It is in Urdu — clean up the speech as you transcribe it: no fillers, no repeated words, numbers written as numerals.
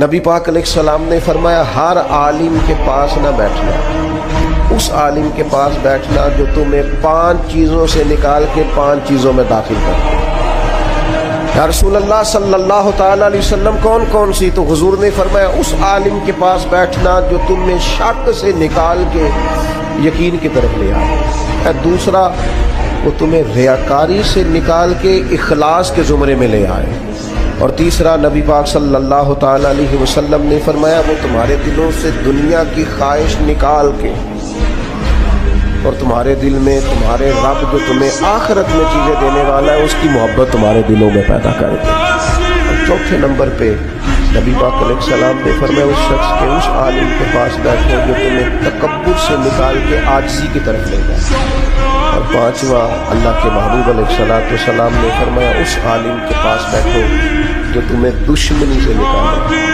نبی پاک علیہ السلام نے فرمایا ہر عالم کے پاس نہ بیٹھنا، اس عالم کے پاس بیٹھنا جو تمہیں 5 چیزوں سے نکال کے 5 چیزوں میں داخل کر۔ یا رسول اللہ صلی اللہ تعالیٰ علیہ وسلم کون کون سی؟ تو حضور نے فرمایا اس عالم کے پاس بیٹھنا جو تمہیں شک سے نکال کے یقین کی طرف لے آئے، دوسرا وہ تمہیں ریاکاری سے نکال کے اخلاص کے زمرے میں لے آئے، اور تیسرا نبی پاک صلی اللہ تعالیٰ علیہ وسلم نے فرمایا وہ تمہارے دلوں سے دنیا کی خواہش نکال کے اور تمہارے دل میں تمہارے رب جو تمہیں آخرت میں چیزیں دینے والا ہے اس کی محبت تمہارے دلوں میں پیدا کر دے۔ اور چوتھے نمبر پہ نبی پاک علیہ السلام نے فرمایا اس شخص کے اس عالم کے پاس بیٹھو جو تمہیں تکبر سے نکال کے عاجزی کی طرف لے جائے، اور پانچواں اللہ کے محبوب علیہ السلام نے فرمایا اس عالم کے پاس بیٹھو جو تمہیں دشمنی سے نکالے۔